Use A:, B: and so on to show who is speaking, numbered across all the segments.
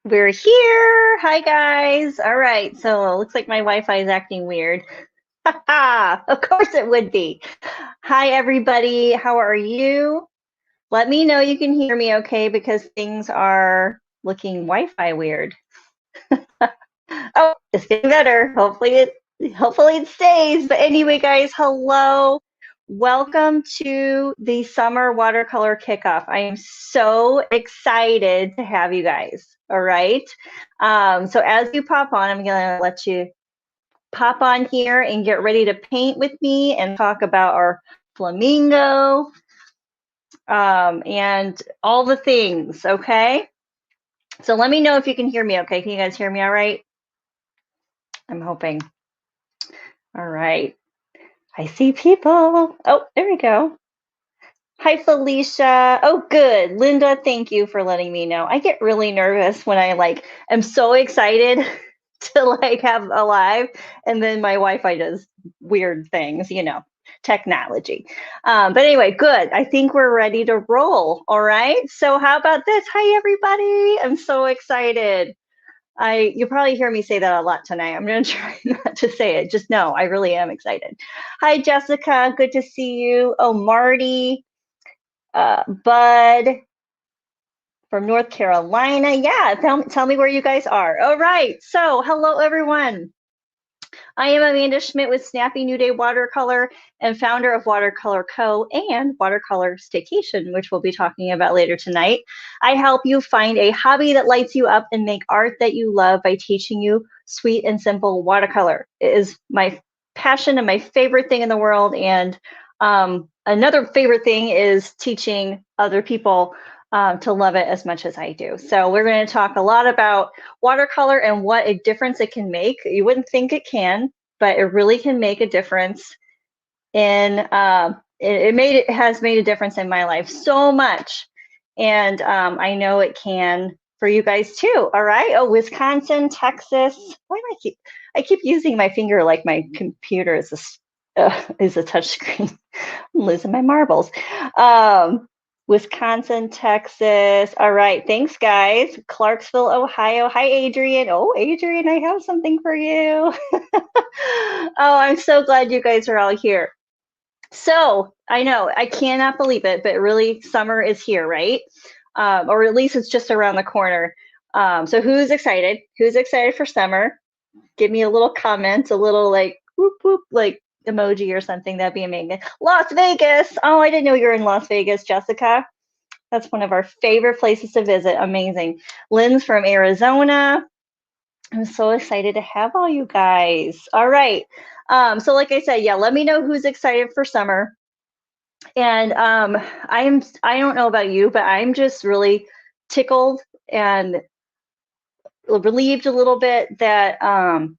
A: We're here. Hi, guys. All right. So it looks like my Wi-Fi is acting weird. Of course it would be. Hi, everybody. How are you? Let me know you can hear me okay because things are looking Wi-Fi weird. Oh, it's getting better. Hopefully it stays. But anyway, guys, hello. Welcome to the Summer Watercolor Kickoff. I am so excited to have you guys. All right. So as you pop on, I'm gonna let you pop on here and get ready to paint with me and talk about our flamingo and all the things. Okay. So let me know if you can hear me. Okay. Can you guys hear me all right? I'm hoping. All right. I see people. Oh, there we go. Hi, Felicia. Oh, good. Linda, thank you for letting me know. I get really nervous when I am so excited to have a live and then my Wi-Fi does weird things, technology. But anyway, good. I think we're ready to roll. All right. So how about this? Hi, everybody. I'm so excited. You'll probably hear me say that a lot tonight. I'm going to try not to say it. Just know I really am excited. Hi, Jessica. Good to see you. Oh, Marty, Bud from North Carolina. Yeah, tell me where you guys are. All right. So hello, everyone. I am Amanda Schmidt with Snappy New Day Watercolor and founder of Watercolor Co. and Watercolor Staycation, which we'll be talking about later tonight. I help you find a hobby that lights you up and make art that you love by teaching you sweet and simple watercolor. It is my passion and my favorite thing in the world. And another favorite thing is teaching other people to love it as much as I do. So we're going to talk a lot about watercolor and what a difference it can make. You wouldn't think it can, but it really can make a difference in it has made a difference in my life so much. And I know it can for you guys too. All right. Oh, Wisconsin, Texas. Why do I keep using my finger like my computer is a touch screen. I'm losing my marbles. Wisconsin, Texas. All right. Thanks, guys. Clarksville, Ohio. Hi, Adrian. Oh, Adrian, I have something for you. Oh, I'm so glad you guys are all here. So I know I cannot believe it, but really summer is here, right? Or at least it's just around the corner. So who's excited? Who's excited for summer? Give me a little comment, a little whoop whoop, emoji or something. That'd be amazing. Las Vegas. Oh, I didn't know you were in Las Vegas, Jessica. That's one of our favorite places to visit. Amazing. Lynn's from Arizona. I'm so excited to have all you guys. All right. So like I said, yeah, let me know who's excited for summer. And I don't know about you, but I'm just really tickled and relieved a little bit that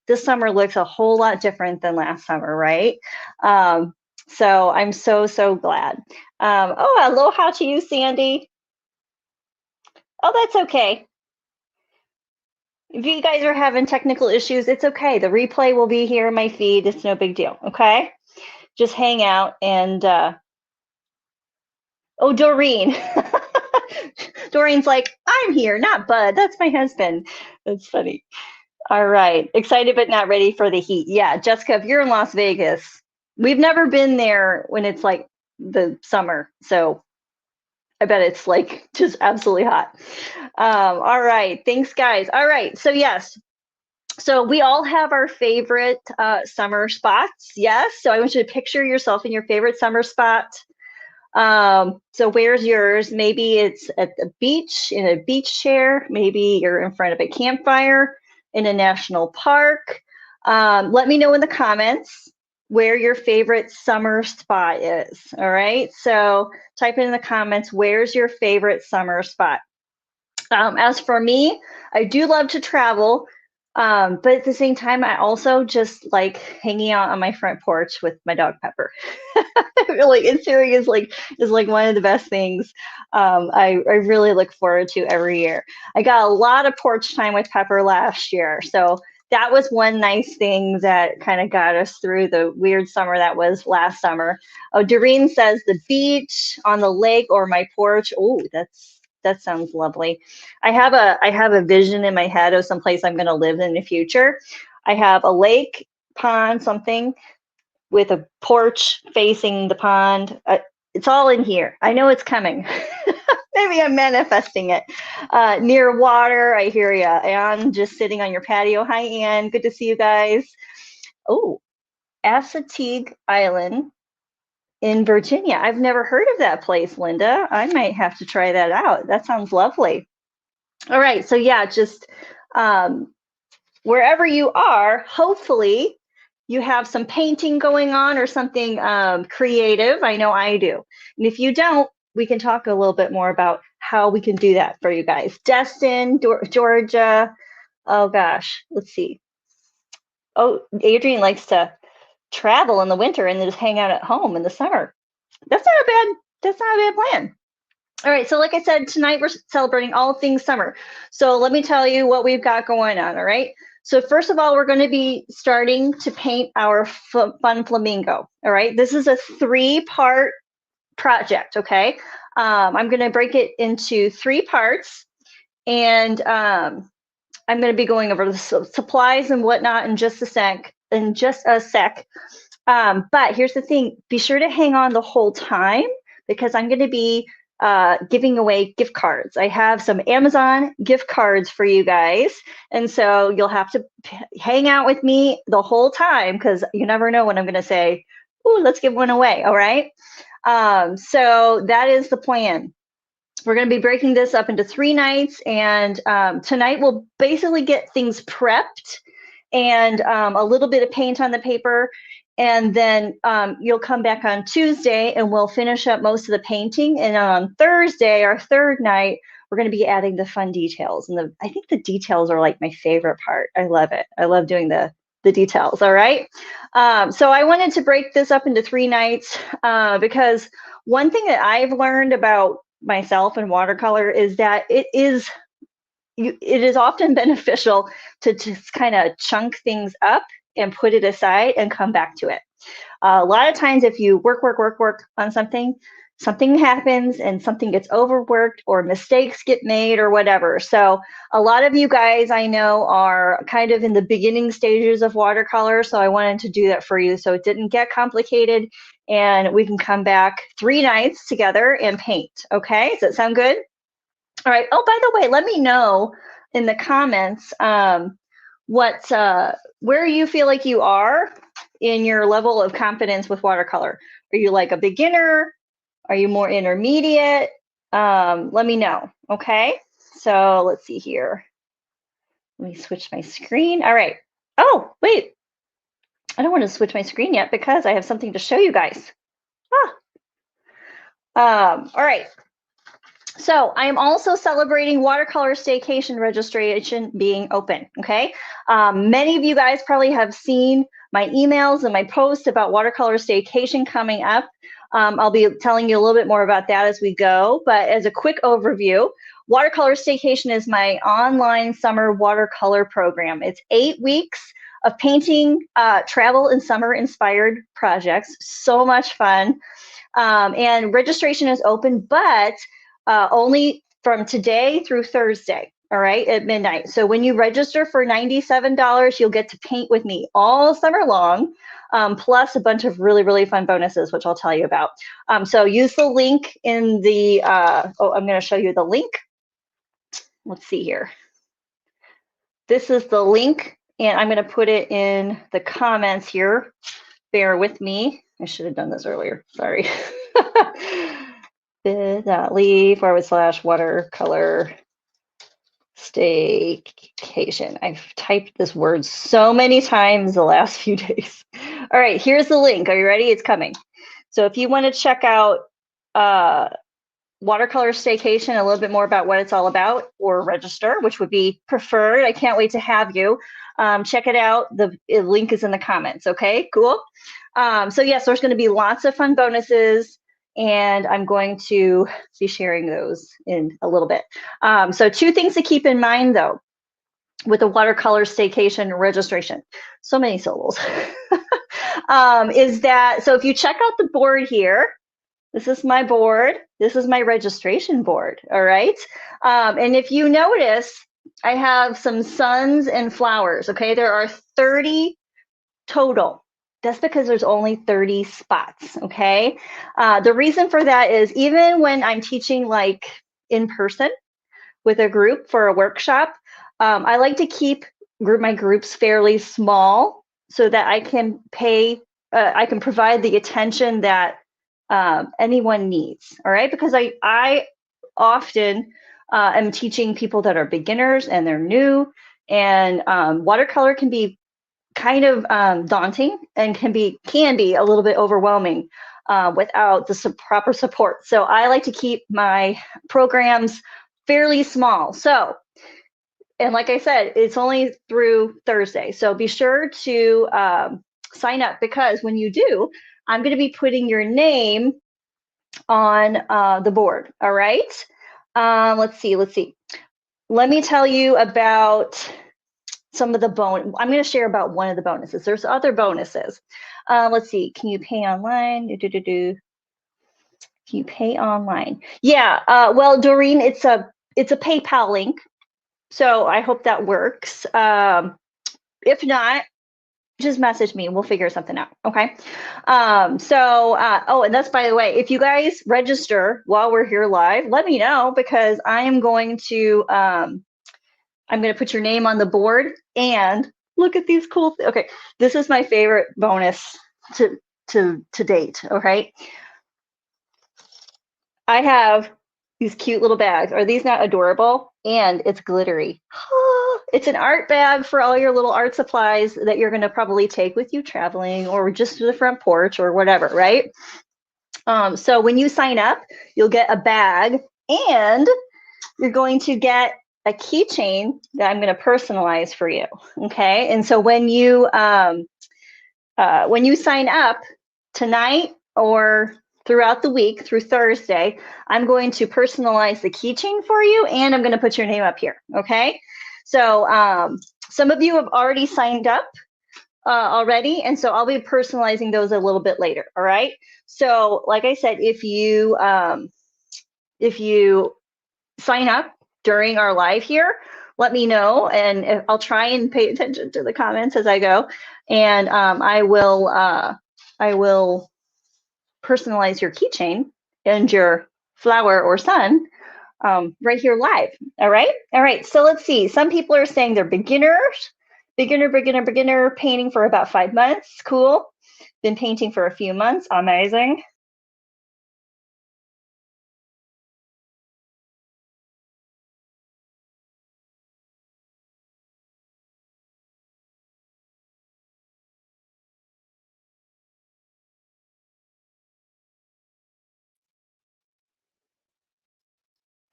A: this summer looks a whole lot different than last summer, right? So I'm so glad. Oh, aloha to you, Sandy. Oh, that's okay. If you guys are having technical issues, it's okay. The replay will be here in my feed. It's no big deal, okay? Just hang out and, oh, Doreen. Doreen's like, I'm here, not Bud. That's my husband. That's funny. All right. Excited but not ready for the heat. Yeah, Jessica, if you're in Las Vegas, we've never been there when it's like the summer. So I bet it's like just absolutely hot. All right. Thanks, guys. All right. So, yes. So we all have our favorite summer spots. Yes. So I want you to picture yourself in your favorite summer spot. So where's yours? Maybe it's at the beach in a beach chair. Maybe you're in front of a campfire in a national park. Let me know in the comments where your favorite summer spot is. All right. So type in the comments, where's your favorite summer spot? As for me, I do love to travel. But at the same time, I also just like hanging out on my front porch with my dog Pepper. I feel like Instagram is like one of the best things I really look forward to every year. I got a lot of porch time with Pepper last year, so that was one nice thing that kind of got us through the weird summer that was last summer. Oh, Doreen says the beach, on the lake, or my porch. Oh, that's That sounds lovely. I have a vision in my head of someplace I'm going to live in the future. I have a lake, pond, something with a porch facing the pond. It's all in here. I know it's coming. Maybe I'm manifesting it. Near water, I hear you. Anne, just sitting on your patio. Hi, Anne. Good to see you guys. Oh, Assateague Island in Virginia. I've never heard of that place, Linda. I might have to try that out. That sounds lovely. All right, so yeah, just wherever you are, hopefully you have some painting going on or something creative. I know I do. And if you don't, we can talk a little bit more about how we can do that for you guys. Destin, Georgia. Oh gosh, let's see. Oh, Adrienne likes to travel in the winter and then just hang out at home in the summer. That's not a bad plan. All right, so like I said, tonight we're celebrating all things summer. So let me tell you what we've got going on, all right? So first of all, we're going to be starting to paint our fun flamingo, all right? This is a 3-part project, okay? I'm going to break it into 3 parts, and I'm going to be going over the supplies and whatnot in just a sec. But here's the thing, be sure to hang on the whole time because I'm going to be giving away gift cards. I have some Amazon gift cards for you guys. And so you'll have to hang out with me the whole time because you never know when I'm going to say, ooh, let's give one away. All right. So that is the plan. We're going to be breaking this up into 3 nights. And tonight we'll basically get things prepped and a little bit of paint on the paper. And then you'll come back on Tuesday and we'll finish up most of the painting. And on Thursday, our 3rd night, we're going to be adding the fun details. And I think the details are like my favorite part. I love it. I love doing the details. All right. So I wanted to break this up into 3 nights because one thing that I've learned about myself and watercolor is that it is often beneficial to just kind of chunk things up and put it aside and come back to it. A lot of times if you work on something happens and something gets overworked or mistakes get made or whatever. So a lot of you guys I know are kind of in the beginning stages of watercolor. So I wanted to do that for you so it didn't get complicated and we can come back 3 nights together and paint. Okay, does that sound good? All right. Oh, by the way, let me know in the comments where you feel like you are in your level of confidence with watercolor. Are you like a beginner? Are you more intermediate? Let me know. Okay. So let's see here. Let me switch my screen. All right. Oh, wait. I don't want to switch my screen yet because I have something to show you guys. All right. So I am also celebrating Watercolor Staycation registration being open, okay? Many of you guys probably have seen my emails and my posts about Watercolor Staycation coming up. I'll be telling you a little bit more about that as we go, but as a quick overview, Watercolor Staycation is my online summer watercolor program. It's 8 weeks of painting, travel, and summer-inspired projects. So much fun. And registration is open, but only from today through Thursday, all right, at midnight. So when you register for $97, you'll get to paint with me all summer long, plus a bunch of really, really fun bonuses, which I'll tell you about. So use the link in the, I'm going to show you the link. Let's see here. This is the link, and I'm going to put it in the comments here. Bear with me. I should have done this earlier. Sorry. bit.ly/watercolor staycation. I've typed this word so many times the last few days. All right, here's the link. Are you ready? It's coming. So if you want to check out Watercolor Staycation, a little bit more about what it's all about, or register, which would be preferred. I can't wait to have you. Check it out. The link is in the comments. Okay, cool. So yes, there's going to be lots of fun bonuses, and I'm going to be sharing those in a little bit. So 2 things to keep in mind, though, with the Watercolor Staycation registration. So many syllables. Is that, so if you check out the board here, This is my board. This is my registration board. All right. And if you notice, I have some suns and flowers. Okay. There are 30 total. That's because there's only 30 spots. Okay. The reason for that is even when I'm teaching like in person with a group for a workshop, I like to keep my groups fairly small so that I can provide the attention that anyone needs. All right, because I often am teaching people that are beginners and they're new, and watercolor can be kind of daunting and can be a little bit overwhelming without the proper support. So I like to keep my programs fairly small. So, and like I said, it's only through Thursday. So be sure to sign up, because when you do, I'm going to be putting your name on the board. All right. Let's see. Let me tell you about some of the I'm going to share about one of the bonuses. There's other bonuses. Let's see. Can you pay online? Can you pay online? Yeah. Well, Doreen, it's a PayPal link. So I hope that works. If not, just message me. We'll figure something out. Okay. Oh, and that's, by the way, if you guys register while we're here live, let me know, because I'm going to put your name on the board, and look at these cool. Okay. This is my favorite bonus to date. Okay. I have these cute little bags. Are these not adorable? And it's glittery. It's an art bag for all your little art supplies that you're going to probably take with you traveling, or just to the front porch or whatever, right? So when you sign up, you'll get a bag, and you're going to get a keychain that I'm going to personalize for you. Okay. And so when you sign up tonight or throughout the week through Thursday, I'm going to personalize the keychain for you, and I'm going to put your name up here. Okay. So some of you have already signed up already, and so I'll be personalizing those a little bit later. All right. So like I said, if you sign up during our live here, let me know, and I'll try and pay attention to the comments as I go, and I will personalize your keychain and your flower or sun right here live. All right. So let's see. Some people are saying they're beginners, beginner, painting for about 5 months. Cool. Been painting for a few months. Amazing.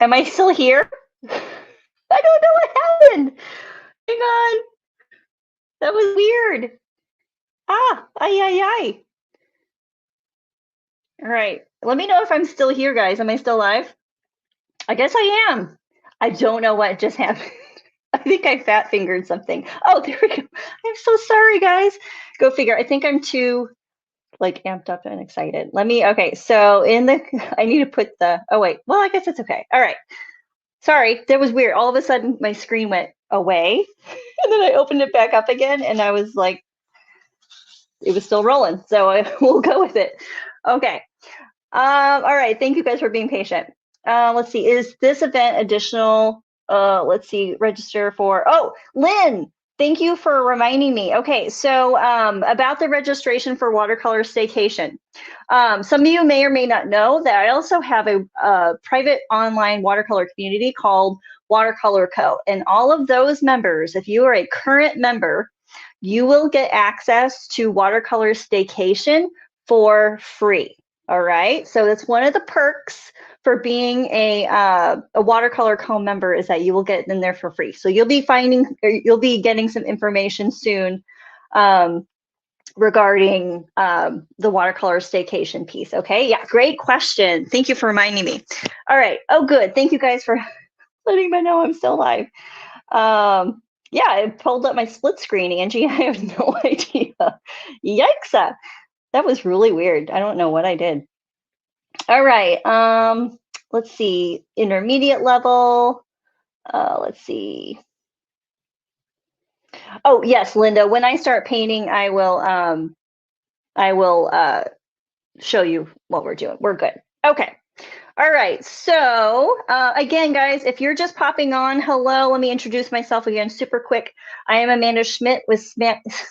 A: Am I still here? I don't know what happened. Hang on. That was weird. Ay. All right. Let me know if I'm still here, guys. Am I still live? I guess I am. I don't know what just happened. I think I fat fingered something. Oh, there we go. I'm so sorry, guys. Go figure. I think I'm too like amped up and excited. Okay. So I need to put oh wait. Well, I guess it's okay. All right. Sorry. That was weird. All of a sudden my screen went away, and then I opened it back up again, and I was like, it was still rolling. So we'll go with it. Okay. All right. Thank you guys for being patient. Let's see. Is this event additional? Let's see. Register for. Oh, Lynn. Thank you for reminding me. Okay, so about the registration for Watercolor Staycation. Some of you may or may not know that I also have a private online watercolor community called Watercolor Co. And all of those members, if you are a current member, you will get access to Watercolor Staycation for free. All right, so that's one of the perks for being a Watercolor Co member, is that you will get in there for free. So you'll be getting some information soon regarding the Watercolor Staycation piece. Okay, yeah, great question. Thank you for reminding me. All right, oh good, thank you guys for letting me know I'm still live. Yeah, I pulled up my split screen, Angie. I have no idea. Yikes, that was really weird. I don't know what I did. All right. Let's see. Intermediate level. Let's see. Oh, yes, Linda. When I start painting, I will show you what we're doing. We're good. Okay. All right. So again, guys, if you're just popping on, hello. Let me introduce myself again, super quick. I am Amanda Schmidt with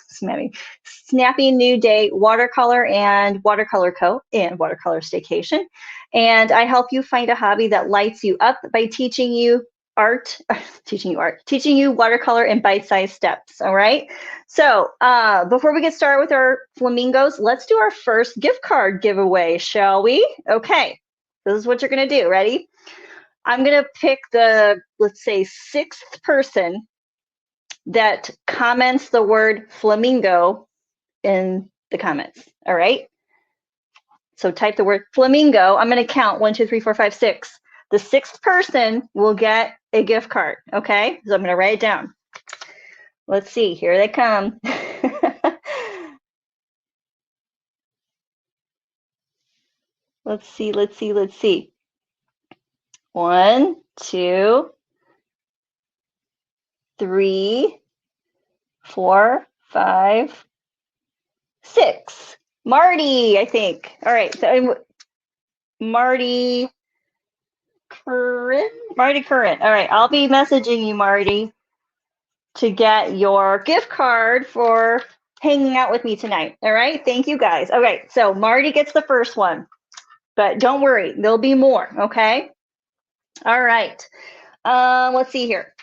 A: Snappy New Day Watercolor and Watercolor Co. and Watercolor Staycation, and I help you find a hobby that lights you up by teaching you art, teaching you watercolor in bite-sized steps. All right. So before we get started with our flamingos, let's do our first gift card giveaway, shall we? Okay. This is what you're going to do. Ready? I'm going to pick the, let's say, 6th person that comments the word flamingo in the comments. All right. So type the word flamingo. I'm going to count 1, 2, 3, 4, 5, 6. The 6th person will get a gift card. Okay. So I'm going to write it down. Let's see. Here they come. Let's see. Let's see. Let's see. 1, 2, 3, 4, 5, 6. Marty, I think. All right. So Marty Curran. Marty Curran. All right. I'll be messaging you, Marty, to get your gift card for hanging out with me tonight. All right. Thank you, guys. All right. So Marty gets the first one, but don't worry, there'll be more. Okay. All right. Let's see here.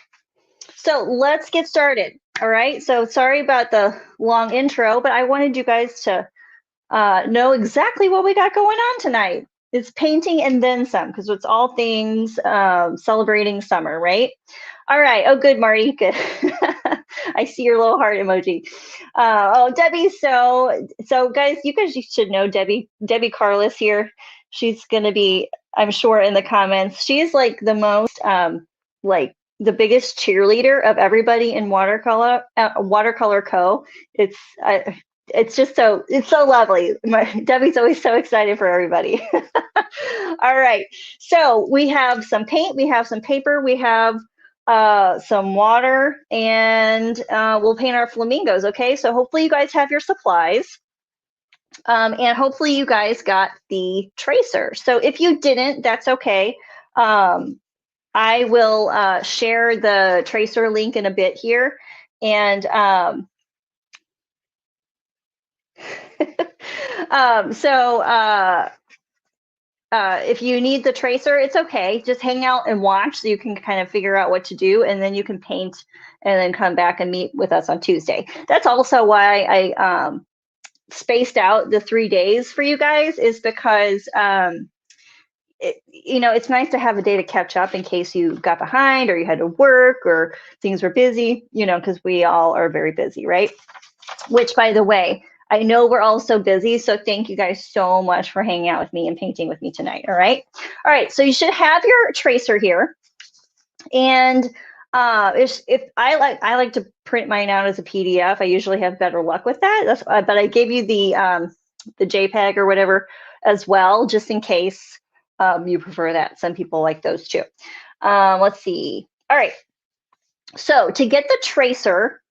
A: So let's get started. All right. So sorry about the long intro, but I wanted you guys to know exactly what we got going on tonight. It's painting and then some, because it's all things celebrating summer, right? All right. Oh, good, Marty. Good. I see your little heart emoji. Oh, Debbie. So guys, you guys should know Debbie. Debbie Carlos here. She's gonna be, I'm sure, in the comments. She's like the most like the biggest cheerleader of everybody in Watercolor Co. It's just it's so lovely. Debbie's always so excited for everybody. All right. So we have some paint, we have some paper, we have some water, and we'll paint our flamingos. Okay. So hopefully you guys have your supplies. And hopefully you guys got the tracer. So if you didn't, that's okay. I will share the tracer link in a bit here. And if you need the tracer, it's okay. Just hang out and watch so you can kind of figure out what to do, and then you can paint and then come back and meet with us on Tuesday. That's also why I spaced out the 3 days for you guys, is because it's nice to have a day to catch up in case you got behind or you had to work or things were busy, because we all are very busy, right? Which, by the way, I know we're all so busy, so thank you guys so much for hanging out with me and painting with me tonight, all right? All right, so you should have your tracer here. And if I like to print mine out as a PDF. I usually have better luck with that. But I gave you the JPEG or whatever as well, just in case you prefer that. Some people like those too. Let's see. All right. So to get the tracer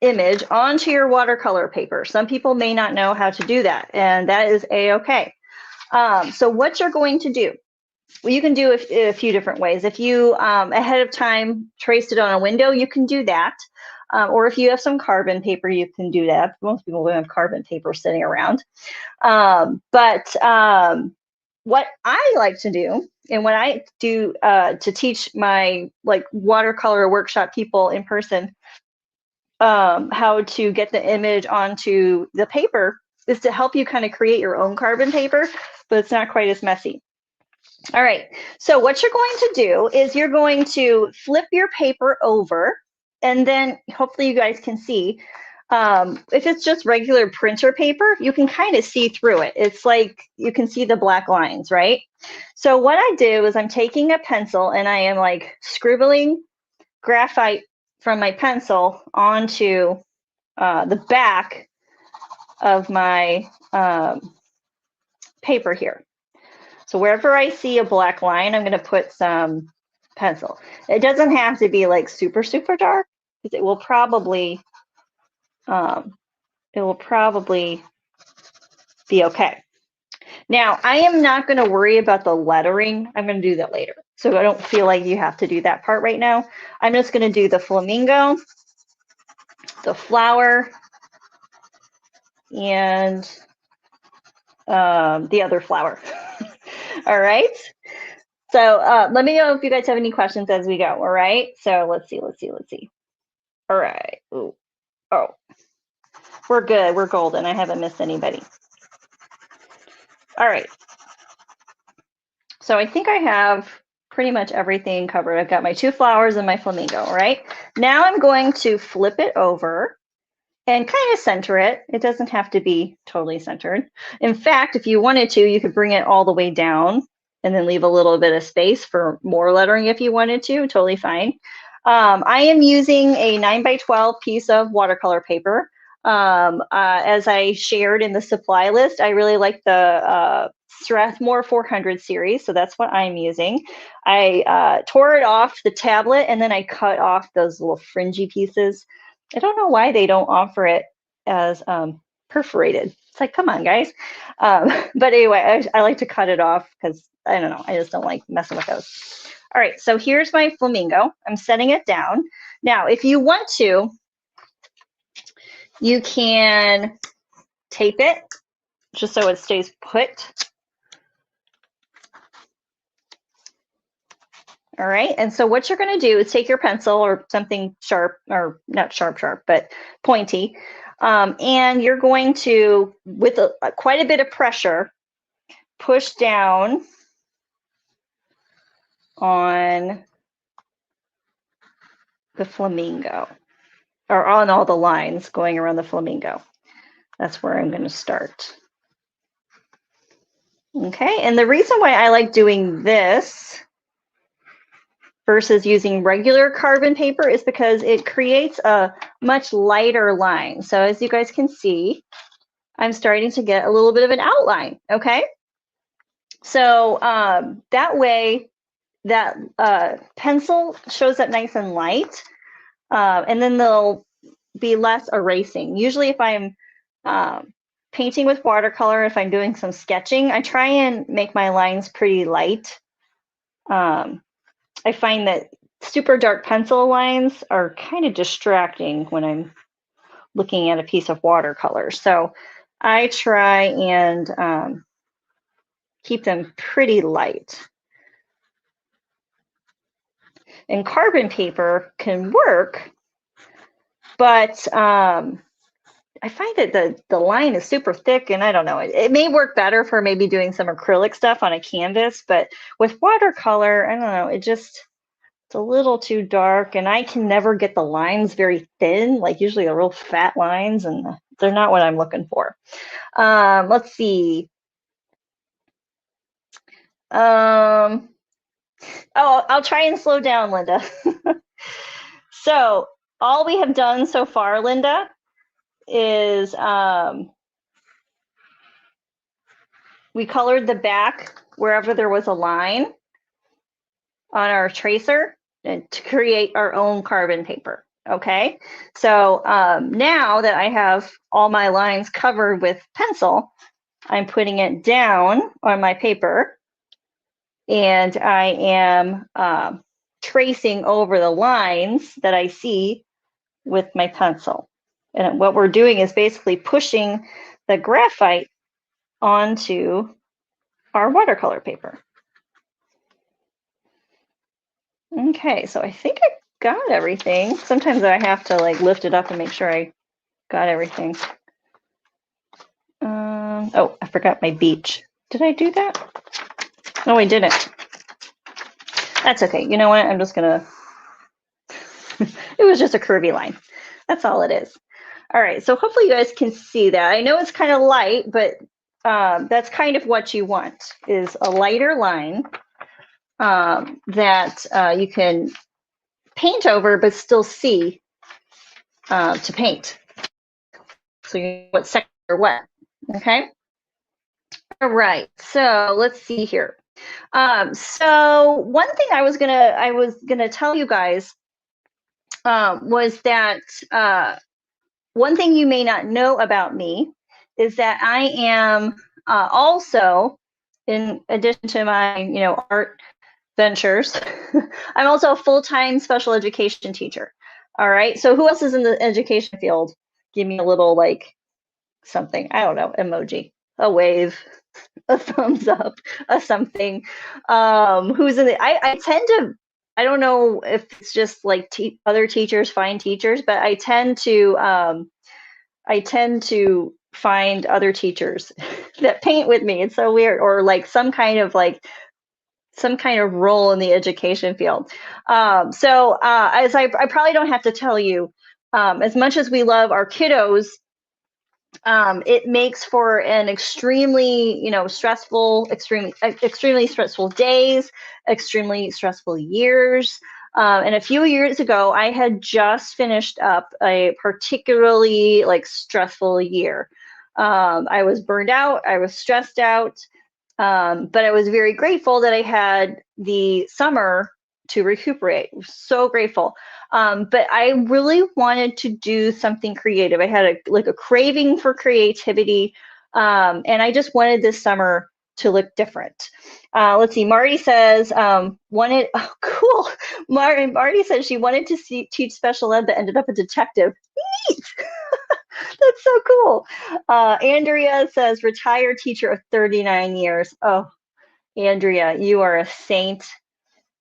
A: image onto your watercolor paper, some people may not know how to do that, and that is a-okay. So what you're going to do, well, you can do it a few different ways. If you ahead of time traced it on a window, you can do that. Or if you have some carbon paper, you can do that. Most people don't have carbon paper sitting around. But what I like to do, and what I do to teach my watercolor workshop people in person how to get the image onto the paper, is to help you kind of create your own carbon paper, but it's not quite as messy. All right, so what you're going to do is you're going to flip your paper over, and then hopefully you guys can see, if it's just regular printer paper, you can kind of see through it. It's like you can see the black lines, right? So what I do is I'm taking a pencil and I am like scribbling graphite from my pencil onto the back of my paper here. So wherever I see a black line, I'm going to put some pencil. It doesn't have to be like super, super dark, because it will probably be okay. Now, I am not going to worry about the lettering. I'm going to do that later. So I don't feel like you have to do that part right now. I'm just going to do the flamingo, the flower, and the other flower. All right. So let me know if you guys have any questions as we go. All right. So let's see. All right. Ooh. Oh, we're good. We're golden. I haven't missed anybody. All right. So I think I have pretty much everything covered. I've got my 2 flowers and my flamingo. All right. Now I'm going to flip it over and kind of center it. It doesn't have to be totally centered. In fact, if you wanted to, you could bring it all the way down and then leave a little bit of space for more lettering if you wanted to. Totally fine. I am using a 9x12 piece of watercolor paper. As I shared in the supply list, I really like the Strathmore 400 series, so that's what I'm using. I tore it off the tablet and then I cut off those little fringy pieces. I don't know why they don't offer it as perforated. It's like, come on, guys. But anyway, I like to cut it off because I don't know. I just don't like messing with those. All right, so here's my flamingo. I'm setting it down. Now, if you want to, you can tape it just so it stays put. All right, and so what you're going to do is take your pencil or something sharp, or not sharp, but pointy, and you're going to, with quite a bit of pressure, push down on the flamingo, or on all the lines going around the flamingo. That's where I'm going to start. Okay, and the reason why I like doing this versus using regular carbon paper is because it creates a much lighter line. So as you guys can see, I'm starting to get a little bit of an outline, okay? So that way, that pencil shows up nice and light, and then there'll be less erasing. Usually if I'm painting with watercolor, if I'm doing some sketching, I try and make my lines pretty light. I find that super dark pencil lines are kind of distracting when I'm looking at a piece of watercolor. So I try and keep them pretty light. And carbon paper can work, but I find that the line is super thick, and I don't know, it may work better for maybe doing some acrylic stuff on a canvas, but with watercolor, I don't know, it's a little too dark, and I can never get the lines very thin, like usually the real fat lines, and they're not what I'm looking for. Let's see. Oh, I'll try and slow down, Linda. So all we have done so far, Linda, is we colored the back wherever there was a line on our tracer and to create our own carbon paper. Okay, so now that I have all my lines covered with pencil, I'm putting it down on my paper, and I am tracing over the lines that I see with my pencil. And what we're doing is basically pushing the graphite onto our watercolor paper. Okay, so I think I got everything. Sometimes I have to like lift it up and make sure I got everything. Oh, I forgot my beach. Did I do that? No, I didn't. That's okay. You know what? I'm just gonna, it was just a curvy line. That's all it is. All right, so hopefully you guys can see that. I know it's kind of light, but that's kind of what you want, is a lighter line that you can paint over but still see to paint. So you know what sector or what, okay? All right, so let's see here. So one thing I was gonna tell you guys was that one thing you may not know about me is that I am also, in addition to my art ventures, I'm also a full-time special education teacher. All right. So who else is in the education field? Give me a little like something. I don't know, emoji, a wave, a thumbs up, a something. Who's in the I tend to, I don't know if it's just like other teachers find teachers, but I tend to find other teachers that paint with me. It's so weird, or like some kind of role in the education field. So as I probably don't have to tell you, as much as we love our kiddos, it makes for an extremely, stressful, extremely stressful days, extremely stressful years. And a few years ago, I had just finished up a particularly like stressful year. I was burned out. I was stressed out. But I was very grateful that I had the summer to recuperate. So grateful. But I really wanted to do something creative. I had a craving for creativity, and I just wanted this summer to look different. Let's see. Marty says wanted. Oh, cool. Marty says she wanted to teach special ed, but ended up a detective. Neat. That's so cool. Andrea says retired teacher of 39 years. Oh, Andrea, you are a saint.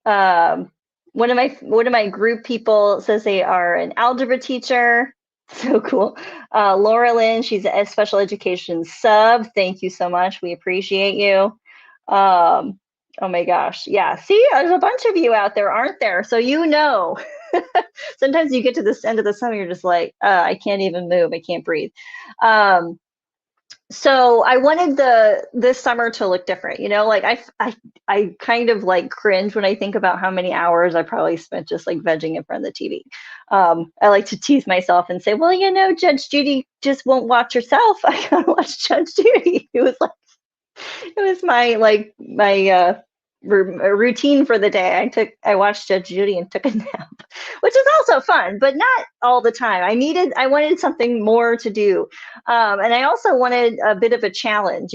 A: Um, one of my group people says they are an algebra teacher. So cool. Laura Lynn, she's a special education sub. Thank you so much. We appreciate you. Oh my gosh. Yeah. See, there's a bunch of you out there, aren't there? So sometimes you get to this end of the summer, you're just like, I can't even move. I can't breathe. So I wanted this summer to look different, like I kind of like cringe when I think about how many hours I probably spent just like vegging in front of the TV. I like to tease myself and say, well, Judge Judy just won't watch herself. I gotta watch Judge Judy. It was my routine for the day. I watched Judge Judy and took a nap, which is also fun, but not all the time. I wanted something more to do, and I also wanted a bit of a challenge.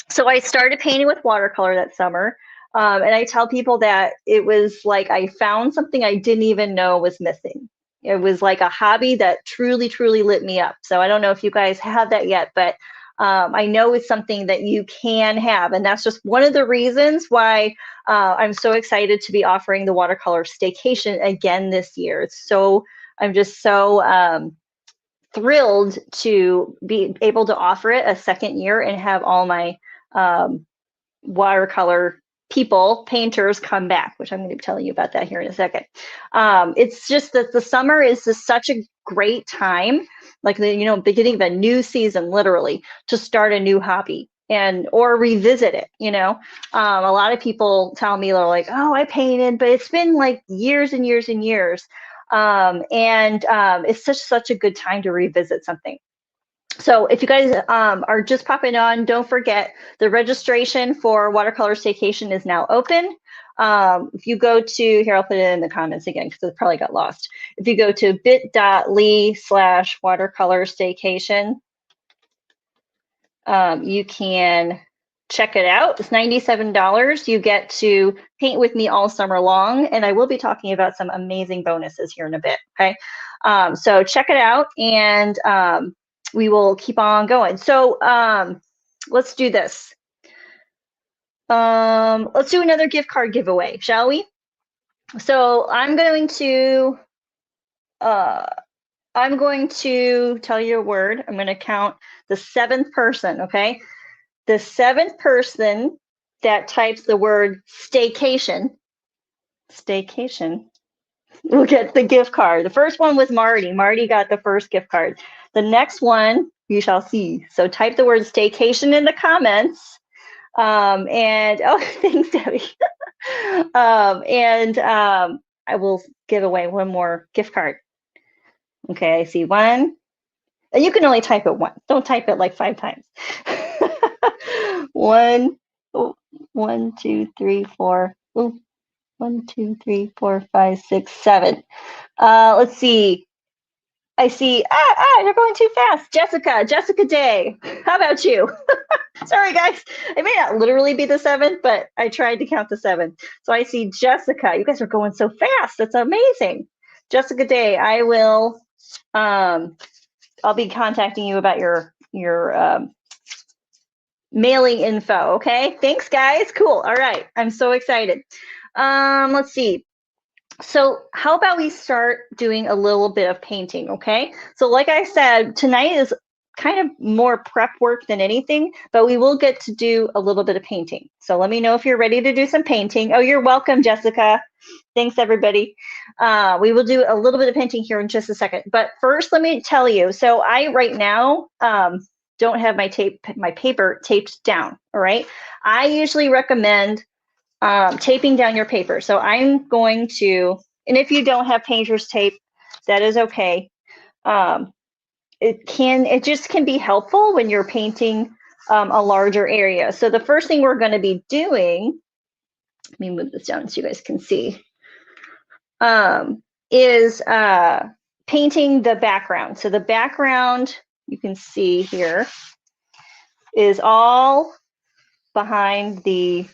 A: So I started painting with watercolor that summer, and I tell people that it was like I found something I didn't even know was missing. It was like a hobby that truly, truly lit me up. So I don't know if you guys have that yet, but I know it's something that you can have. And that's just one of the reasons why I'm so excited to be offering the Watercolor Staycation again this year. I'm just so thrilled to be able to offer it a second year and have all my watercolor painters come back, which I'm going to be telling you about that here in a second. It's just that the summer is just such a great time, like the beginning of a new season, literally, to start a new hobby or revisit it. A lot of people tell me, they're like, oh, I painted, but it's been like years and years and years. It's such a good time to revisit something. So if you guys are just popping on, don't forget the registration for Watercolor Staycation is now open. If you go to, here, I'll put it in the comments again because it probably got lost. If you go to bit.ly/watercolor staycation, you can check it out. It's $97. You get to paint with me all summer long, and I will be talking about some amazing bonuses here in a bit, okay? So check it out, and we will keep on going. So let's do this. Let's do another gift card giveaway, shall we? So I'm going to tell you a word. I'm going to count the seventh person, okay? The seventh person that types the word staycation will get the gift card. The first one was Marty. Marty got the first gift card. The next one, you shall see. So type the word staycation in the comments. Thanks, Debbie. I will give away one more gift card. Okay, I see one. And you can only type it once. Don't type it like 5 times. One. 1, 2, 3, 4. Ooh, 1, 2, 3, 4, 5, 6, 7. Let's see. I see. They're going too fast. Jessica Day. How about you? Sorry, guys. It may not literally be the 7th, but I tried to count the 7. So I see Jessica. You guys are going so fast. That's amazing. Jessica Day, I will. I'll be contacting you about your mailing info. Okay. Thanks, guys. Cool. All right. I'm so excited. Let's see. So how about we start doing a little bit of painting, okay? So like I said, tonight is kind of more prep work than anything, but we will get to do a little bit of painting. So let me know if you're ready to do some painting. Oh, you're welcome, Jessica. Thanks, everybody. We will do a little bit of painting here in just a second. But first, let me tell you, so I right now don't have my paper taped down, all right? I usually recommend taping down your paper. So I'm going to, and if you don't have painter's tape, that is okay. It just can be helpful when you're painting a larger area. So the first thing we're going to be doing, let me move this down so you guys can see, is painting the background. So the background, you can see here, is all behind the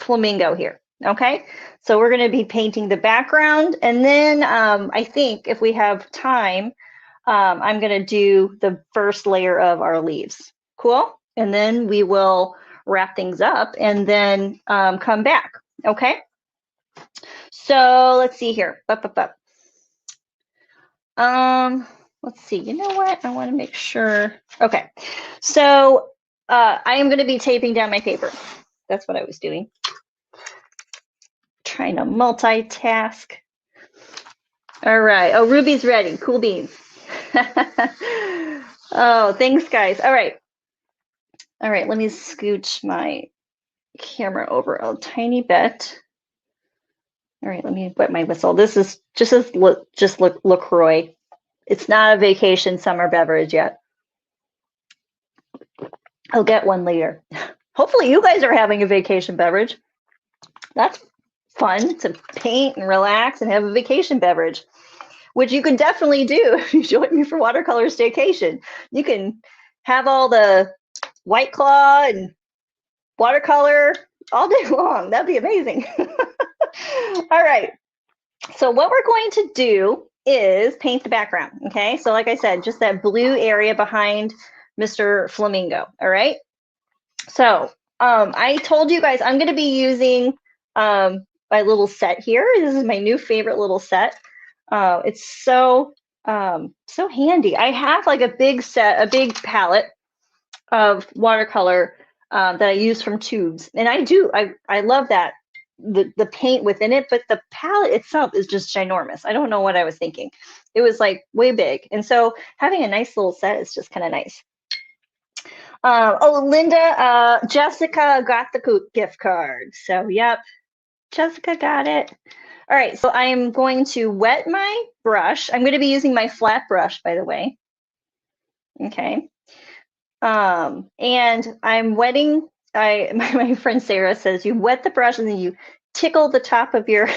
A: Flamingo here. Okay, so we're going to be painting the background, and then I think if we have time, I'm going to do the first layer of our leaves. Cool, and then we will wrap things up and then come back. Okay, so let's see here. Let's see. You know what? I want to make sure. Okay, so I am going to be taping down my paper. That's what I was doing. Trying to multitask. All right. Oh, Ruby's ready. Cool beans. Oh, thanks, guys. All right. All right. Let me scooch my camera over a tiny bit. All right. Let me wet my whistle. This is just LaCroix. It's not a vacation summer beverage yet. I'll get one later. Hopefully, you guys are having a vacation beverage. That's fun to paint and relax and have a vacation beverage, which you can definitely do if you join me for Watercolor Staycation. You can have all the White Claw and watercolor all day long. That'd be amazing. All right. So what we're going to do is paint the background, okay? So like I said, just that blue area behind Mr. Flamingo, all right? So I told you guys I'm going to be using my little set here. This is my new favorite little set. It's so handy. I have like a big palette of watercolor that I use from tubes, and I love that the paint within it, but the palette itself is just ginormous. I don't know what I was thinking. It was like way big, and so having a nice little set is just kind of nice. Oh, Linda, Jessica got the gift card. So, yep, Jessica got it. All right, so I am going to wet my brush. I'm going to be using my flat brush, by the way. Okay. And I'm wetting, my friend Sarah says you wet the brush and then you tickle the top of your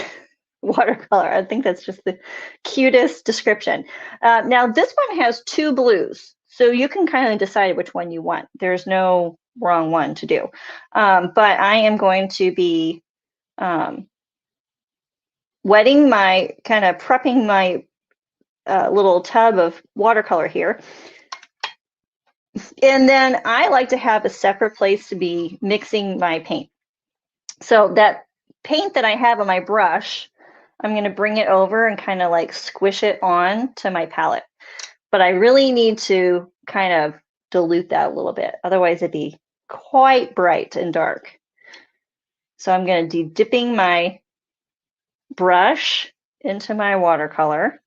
A: watercolor. I think that's just the cutest description. Now, this one has 2 blues. So you can kind of decide which one you want. There's no wrong one to do. But I am going to be wetting my, kind of prepping my little tub of watercolor here. And then I like to have a separate place to be mixing my paint. So that paint that I have on my brush, I'm going to bring it over and kind of like squish it on to my palette. But I really need to kind of dilute that a little bit. Otherwise, it'd be quite bright and dark. So I'm going to be dipping my brush into my watercolor.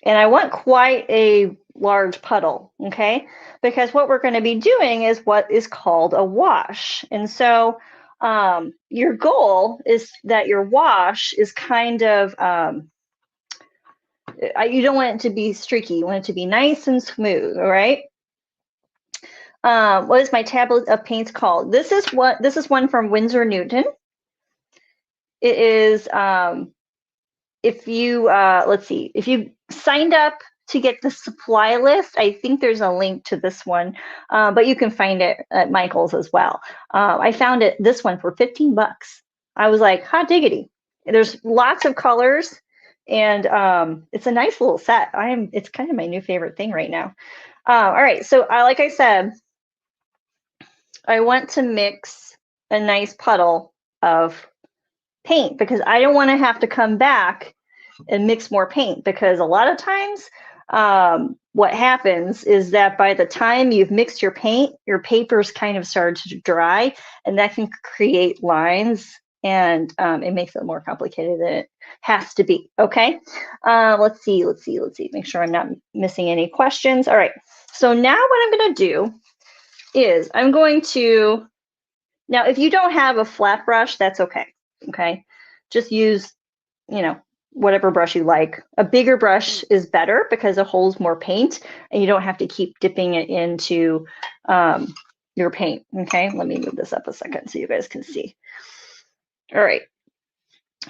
A: And I want quite a large puddle, okay? Because what we're going to be doing is what is called a wash. And so your goal is that your wash is kind of, you don't want it to be streaky. You want it to be nice and smooth, all right? What is my tablet of paints called? This is one from Winsor Newton. It is, if you, let's see, if you signed up to get the supply list, I think there's a link to this one, but you can find it at Michael's as well. I found this one for 15 bucks. I was like, hot diggity. There's lots of colors, and it's a nice little set. It's kind of my new favorite thing right now. All right, so like I said, I want to mix a nice puddle of paint because I don't want to have to come back and mix more paint, because a lot of times what happens is that by the time you've mixed your paint, your paper's kind of started to dry, and that can create lines, and it makes it more complicated than it has to be. Okay, let's see. Make sure I'm not missing any questions. All right, so now what I'm going to do is I'm going to, now if you don't have a flat brush, that's okay. Okay, just use, whatever brush you like. A bigger brush is better because it holds more paint and you don't have to keep dipping it into your paint. Okay, let me move this up a second so you guys can see. All right,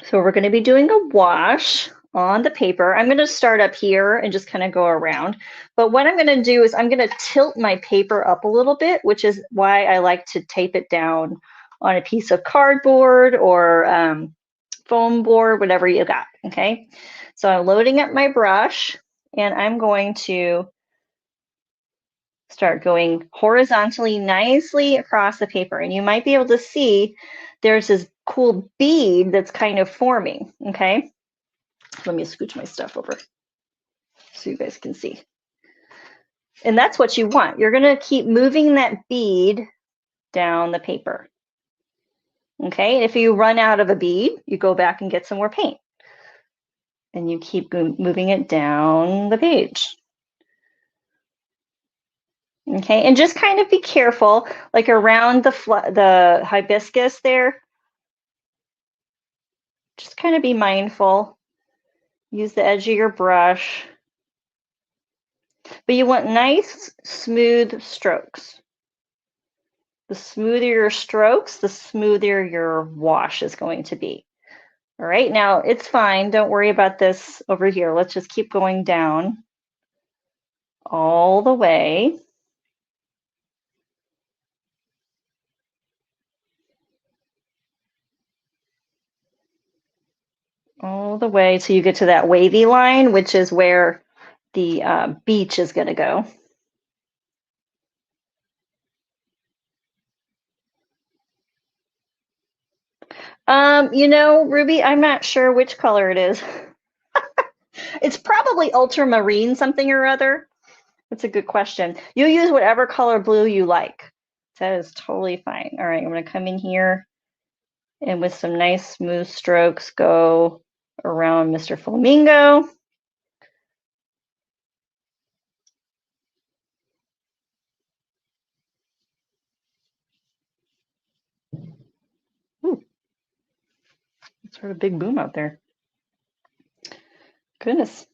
A: so we're going to be doing a wash on the paper. I'm going to start up here and just kind of go around. But what I'm going to do is I'm going to tilt my paper up a little bit, which is why I like to tape it down on a piece of cardboard or foam board, whatever you got. Okay, so I'm loading up my brush and I'm going to start going horizontally nicely across the paper. And you might be able to see there's this cool bead that's kind of forming. Okay, let me scooch my stuff over so you guys can see. And that's what you want. You're going to keep moving that bead down the paper. Okay, and if you run out of a bead, you go back and get some more paint. And you keep moving it down the page. Okay, and just kind of be careful, like around the hibiscus there. Just kind of be mindful. Use the edge of your brush. But you want nice, smooth strokes. The smoother your strokes, the smoother your wash is going to be. All right, now it's fine. Don't worry about this over here. Let's just keep going down all the way. All the way till you get to that wavy line, which is where the beach is going to go. Ruby, I'm not sure which color it is. It's probably ultramarine something or other. That's a good question. You use whatever color blue you like. That is totally fine. All right, I'm going to come in here and with some nice smooth strokes go around Mr. Flamingo. Ooh, it's sort of big boom out there. Goodness.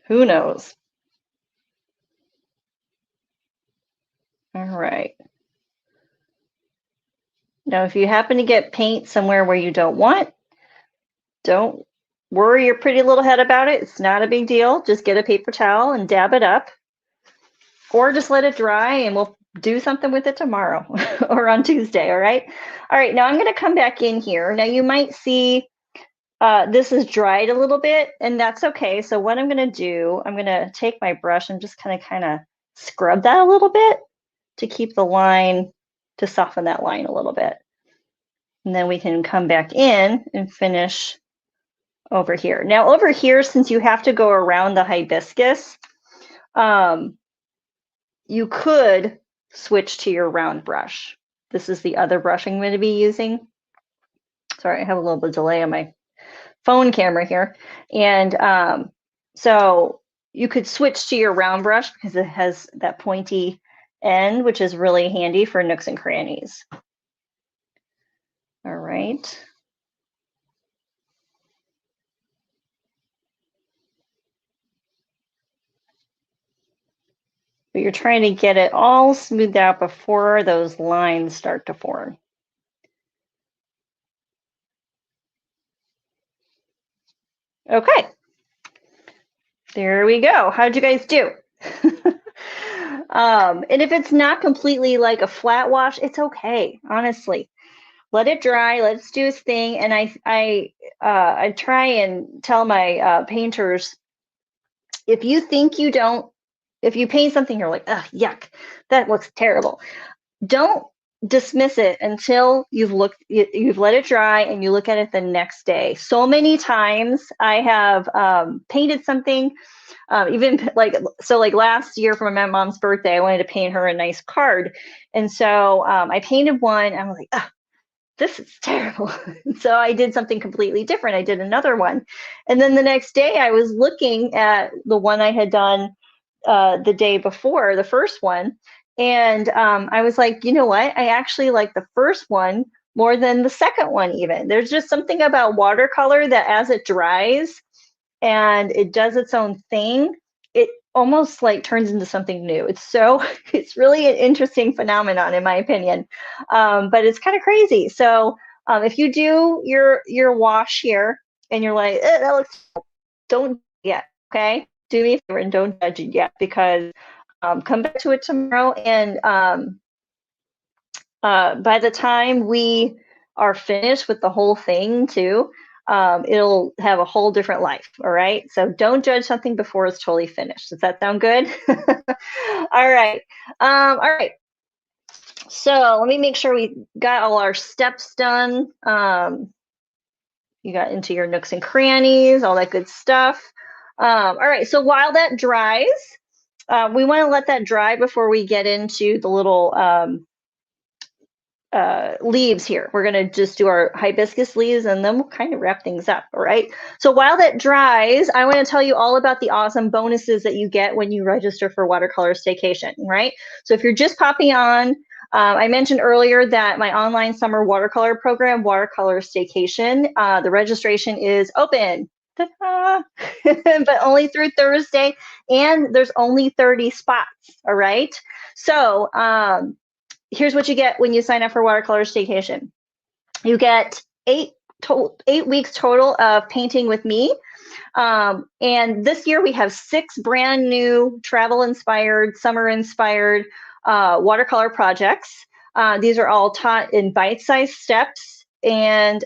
A: Who knows? All right. Now, if you happen to get paint somewhere where you don't worry your pretty little head about it. It's not a big deal. Just get a paper towel and dab it up, or just let it dry and we'll do something with it tomorrow or on Tuesday. All right. All right. Now I'm going to come back in here. Now you might see this is dried a little bit, and that's okay. So what I'm going to do, I'm going to take my brush and just kind of scrub that a little bit to keep the line, to soften that line a little bit. And then we can come back in and finish over here. Now over here, since you have to go around the hibiscus, you could switch to your round brush. This is the other brush I'm going to be using. Sorry, I have a little bit of delay on my phone camera here. And so you could switch to your round brush because it has that pointy end, which is really handy for nooks and crannies. All right. But you're trying to get it all smoothed out before those lines start to form. Okay, there we go. How'd you guys do? And if it's not completely like a flat wash, it's okay, honestly. Let it dry, let it do its thing. And I try and tell my painters, if you think you don't, if you paint something, you're like, ugh, yuck, that looks terrible. Don't dismiss it until you've let it dry and you look at it the next day. So many times I have painted something, even like last year for my mom's birthday, I wanted to paint her a nice card, and so I painted one. And I'm like, ah, this is terrible. So I did something completely different. I did another one, and then the next day I was looking at the one I had done the day before, the first one. And I was like, you know what? I actually like the first one more than the second one, even. There's just something about watercolor that as it dries and it does its own thing, it almost like turns into something new. It's really an interesting phenomenon, in my opinion. But it's kind of crazy. So if you do your wash here and you're like, that looks, don't yet, okay? Do me a favor and don't judge it yet, because come back to it tomorrow, and by the time we are finished with the whole thing too, it'll have a whole different life. All right. So don't judge something before it's totally finished. Does that sound good? All right. All right. So let me make sure we got all our steps done. You got into your nooks and crannies, all that good stuff. All right. So while that dries, we want to let that dry before we get into the little leaves here. We're going to just do our hibiscus leaves and then we'll kind of wrap things up. All right. So while that dries, I want to tell you all about the awesome bonuses that you get when you register for Watercolor Staycation. Right. So if you're just popping on, I mentioned earlier that my online summer watercolor program, Watercolor Staycation, the registration is open. But only through Thursday, and there's only 30 spots. All right. So here's what you get when you sign up for Watercolor Staycation. You get 8 weeks total of painting with me. And this year we have 6 brand new travel-inspired, summer-inspired watercolor projects. These are all taught in bite-sized steps. And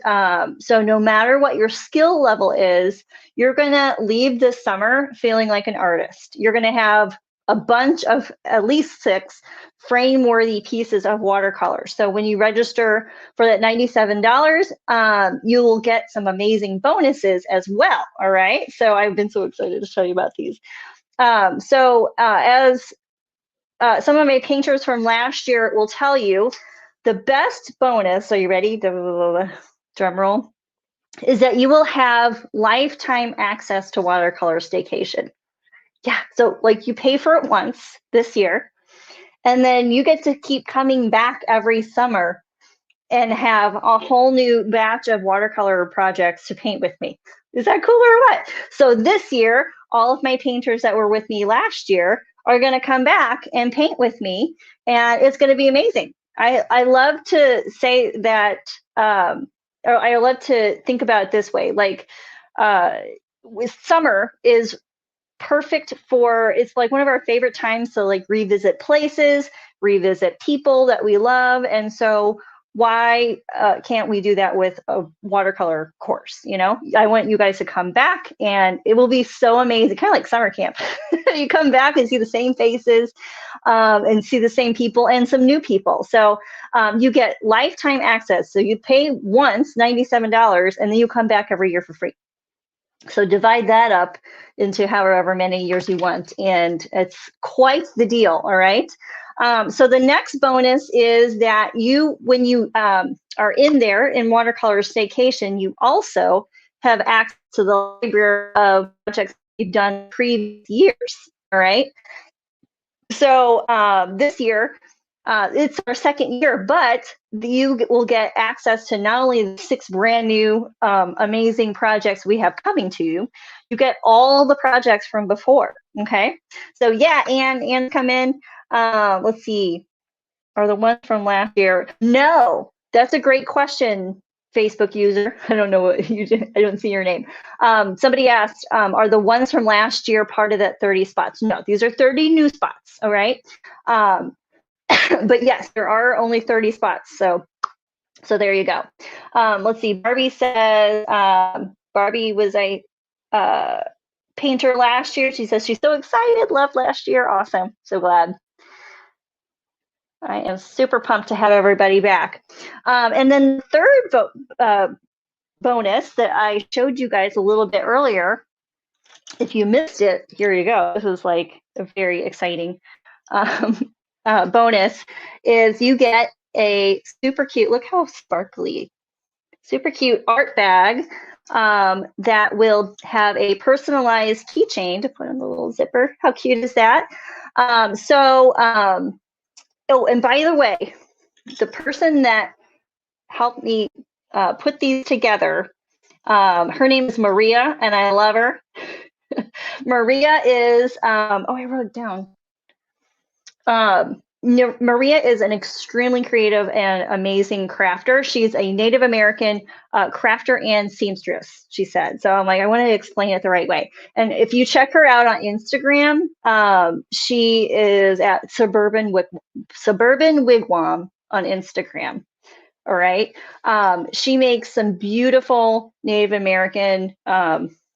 A: so no matter what your skill level is, you're going to leave this summer feeling like an artist. You're going to have a bunch of at least 6 frame-worthy pieces of watercolor. So when you register for that $97, you will get some amazing bonuses as well. All right. So I've been so excited to show you about these. As some of my painters from last year will tell you, the best bonus, are you ready? Drum roll, is that you will have lifetime access to Watercolor Staycation. Yeah, so like you pay for it once this year, and then you get to keep coming back every summer and have a whole new batch of watercolor projects to paint with me. Is that cool or what? So this year, all of my painters that were with me last year are going to come back and paint with me, and it's going to be amazing. I love to say that, or I love to think about it this way, like with summer is perfect for, it's like one of our favorite times to like revisit places, revisit people that we love. And so why can't we do that with a watercolor course? You know, I want you guys to come back and it will be so amazing, kind of like summer camp. You come back and see the same faces and see the same people and some new people. So you get lifetime access. So you pay once $97 and then you come back every year for free. So divide that up into however many years you want, and it's quite the deal. All right. So the next bonus is that when you are in there in Watercolor Staycation, you also have access to the library of projects you've done previous years. All right. So this year, It's our second year, but you will get access to not only the 6 brand new amazing projects we have coming to you, you get all the projects from before. Okay, so yeah, and come in. Let's see, are the ones from last year? No, that's a great question, Facebook user. I don't know what you did. I don't see your name. Somebody asked, are the ones from last year part of that 30 spots? No, these are 30 new spots. All right. But yes, there are only 30 spots. So there you go. Let's see. Barbie says, Barbie was a painter last year. She says she's so excited. Loved last year. Awesome. So glad. I am super pumped to have everybody back. And then the third bonus that I showed you guys a little bit earlier, if you missed it, here you go. This is like a very exciting bonus, is you get a super cute, look how sparkly, super cute art bag that will have a personalized keychain to put in the little zipper. How cute is that? Oh, and by the way, the person that helped me put these together, her name is Maria, and I love her. Maria is, oh, I wrote it down. Maria is an extremely creative and amazing crafter. She's a Native American crafter and seamstress, she said. So I'm like, I want to explain it the right way. And if you check her out on Instagram, she is at Suburban Wigwam on Instagram. All right. She makes some beautiful Native American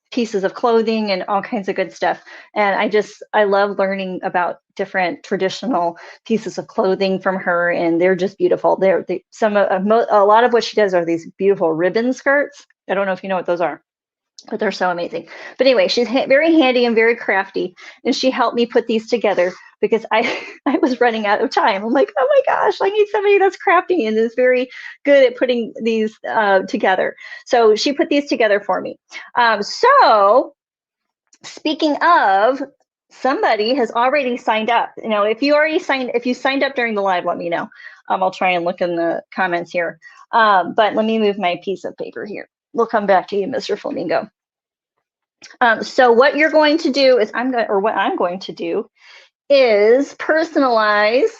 A: pieces of clothing and all kinds of good stuff. And I love learning about different traditional pieces of clothing from her, and they're just beautiful. A lot of what she does are these beautiful ribbon skirts. I don't know if you know what those are, but they're so amazing. But anyway, she's very handy and very crafty, and she helped me put these together because I was running out of time. I'm like, oh my gosh, I need somebody that's crafty and is very good at putting these together. So she put these together for me. So speaking of, somebody has already signed up. You know, if you signed up during the live, let me know. I'll try and look in the comments here. But let me move my piece of paper here. We'll come back to you, Mr. Flamingo. So what you're going to do is what I'm going to do is personalize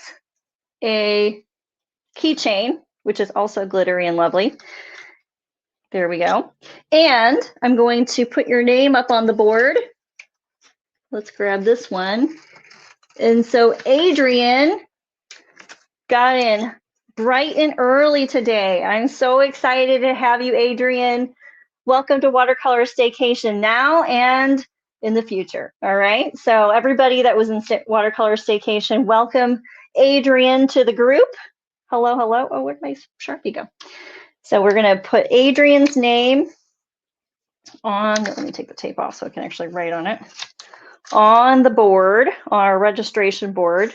A: a keychain, which is also glittery and lovely. There we go. And I'm going to put your name up on the board. Let's grab this one. And so Adrian got in bright and early today. I'm so excited to have you, Adrian. Welcome to Watercolor Staycation now and in the future. All right. So everybody that was in Watercolor Staycation, welcome Adrian to the group. Hello, hello. Oh, where'd my Sharpie go? So we're going to put Adrian's name on, let me take the tape off so I can actually write on it, on the board, our registration board.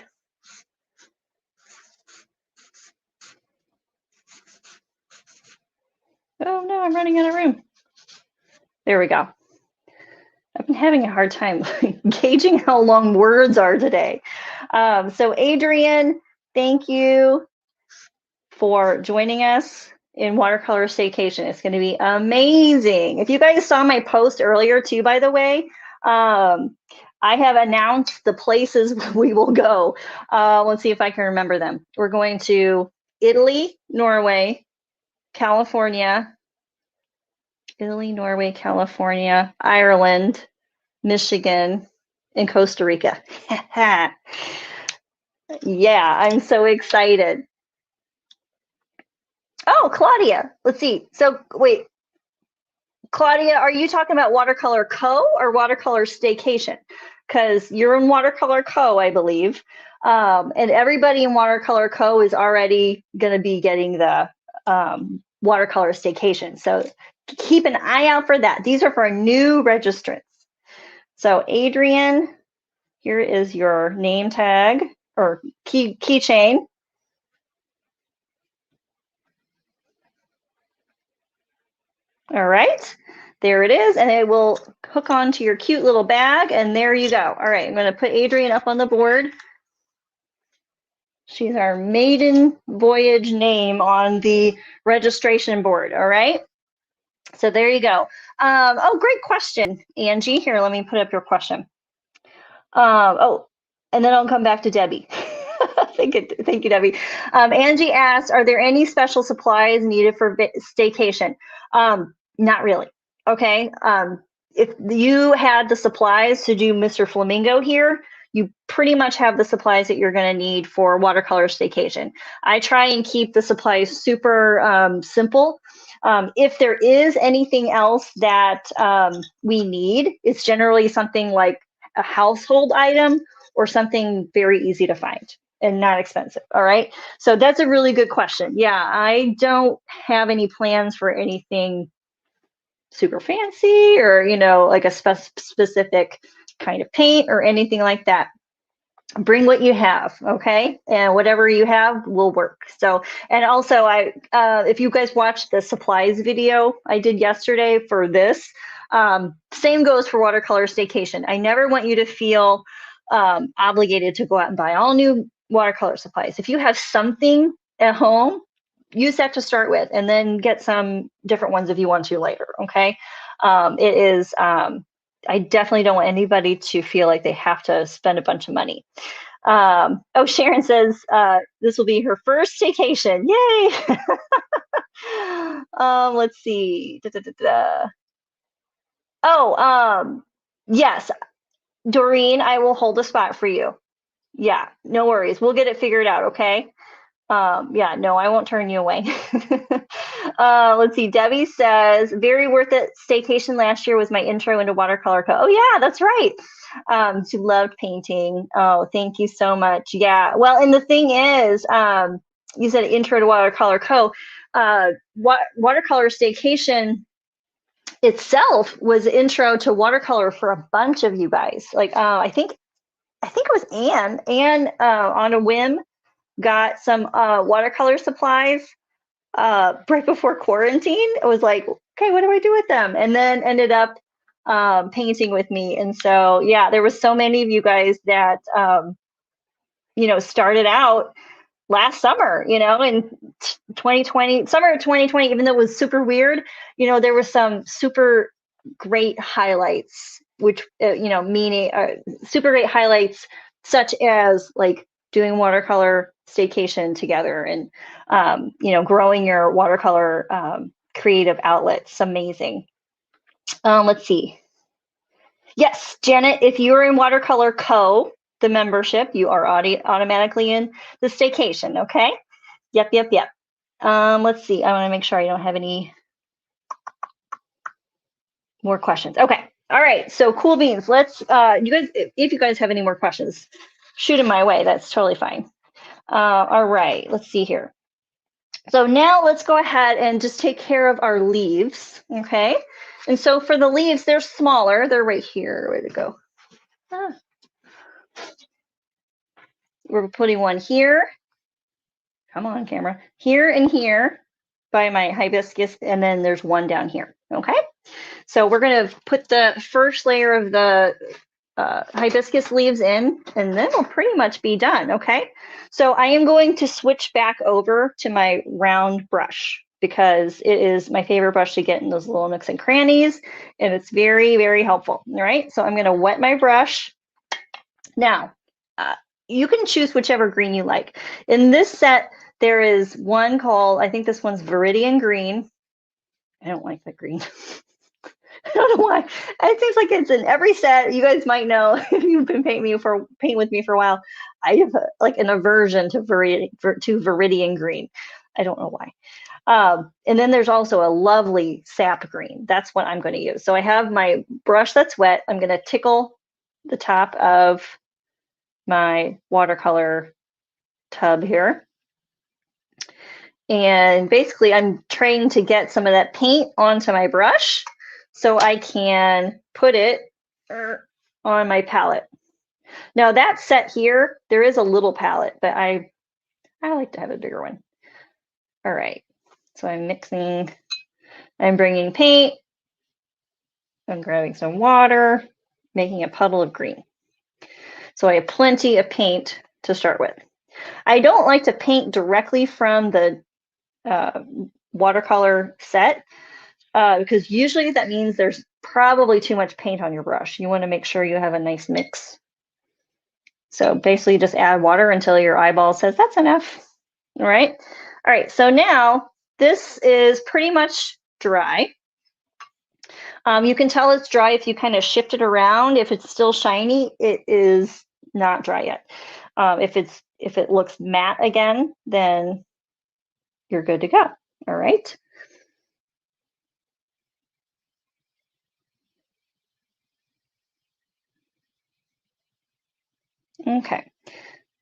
A: Oh no, I'm running out of room. There we go. I've been having a hard time gauging how long words are today. So Adrian, thank you for joining us in Watercolor Staycation. It's going to be amazing. If you guys saw my post earlier too, by the way, I have announced the places we will go. Let's see if I can remember them. We're going to Italy, Norway, California, Ireland, Michigan, and Costa Rica. Yeah, I'm so excited. Oh, Claudia, let's see. So wait, Claudia, are you talking about Watercolor Co. or Watercolor Staycation? Because you're in Watercolor Co., I believe. And everybody in Watercolor Co. is already going to be getting the Watercolor Staycation. So keep an eye out for that. These are for new registrants. So Adrian, here is your name tag or keychain. All right, there it is, and it will hook onto your cute little bag, and there you go. All right, I'm going to put Adrian up on the board. She's our maiden voyage name on the registration board, all right? So there you go. Oh, great question, Angie. Here, let me put up your question. Oh, and then I'll come back to Debbie. Thank you, Debbie. Angie asked, are there any special supplies needed for staycation? Not really. Okay. If you had the supplies to do Mr. Flamingo here, you pretty much have the supplies that you're going to need for watercolor staycation. I try and keep the supplies super simple. If there is anything else that we need, it's generally something like a household item or something very easy to find and not expensive. All right. So that's a really good question. Yeah, I don't have any plans for anything super fancy or, you know, like a specific kind of paint or anything like that. Bring what you have, okay? And whatever you have will work. So, and also if you guys watched the supplies video I did yesterday for this, same goes for Watercolor Staycation. I never want you to feel obligated to go out and buy all new watercolor supplies. If you have something at home, use that to start with, and then get some different ones if you want to later, okay? I definitely don't want anybody to feel like they have to spend a bunch of money. Oh, Sharon says this will be her first staycation. Yay! Let's see. Oh, yes, Doreen, I will hold a spot for you. Yeah, no worries. We'll get it figured out, okay? Yeah, no, I won't turn you away. Let's see. Debbie says, very worth it. Staycation last year was my intro into Watercolor Co. Oh, yeah, that's right. She loved painting. Oh, thank you so much. Yeah. Well, and the thing is, you said intro to Watercolor Co. Watercolor Staycation itself was intro to watercolor for a bunch of you guys. Like, I think it was Anne. Anne, on a whim, got some watercolor supplies right before quarantine. It was like, okay, what do I do with them? And then ended up painting with me. And so, yeah, there was so many of you guys that, you know, started out last summer, you know, in 2020, summer of 2020, even though it was super weird, you know, there were some super great highlights, which, you know, meaning super great highlights, such as like doing watercolor staycation together and, you know, growing your watercolor creative outlets. Amazing. Let's see. Yes, Janet, if you're in Watercolor Co., the membership, you are automatically in the staycation, okay? Yep. Let's see. I want to make sure I don't have any more questions. Okay. All right. So cool beans. Let's, you guys, if you guys have any more questions, shoot them my way. That's totally fine. All right. Let's see here. So now let's go ahead and just take care of our leaves. Okay. And so for the leaves, they're smaller. They're right here. Where'd it go? Ah. We're putting one here. Come on, camera. Here and here by my hibiscus, and then there's one down here, okay? So we're gonna put the first layer of the hibiscus leaves in, and then we'll pretty much be done, okay? So I am going to switch back over to my round brush because it is my favorite brush to get in those little nooks and crannies, and it's very, very helpful, all right? So I'm gonna wet my brush. Now, you can choose whichever green you like. In this set, there is one called, I think this one's Viridian Green. I don't like that green. I don't know why. It seems like it's in every set. You guys might know if you've been paint with me for a while. I have like an aversion to Viridian Green. I don't know why. And then there's also a lovely sap green. That's what I'm going to use. So I have my brush that's wet. I'm going to tickle the top of my watercolor tub here. And basically I'm trying to get some of that paint onto my brush so I can put it on my palette. Now that set here, there is a little palette, but I like to have a bigger one. All right, so I'm mixing, I'm bringing paint, I'm grabbing some water, making a puddle of green. So I have plenty of paint to start with. I don't like to paint directly from the watercolor set because usually that means there's probably too much paint on your brush. You want to make sure you have a nice mix. So basically just add water until your eyeball says that's enough. All right. All right. So now this is pretty much dry. You can tell it's dry if you kind of shift it around. If it's still shiny, it is not dry yet. If it looks matte again, then you're good to go. All right. Okay.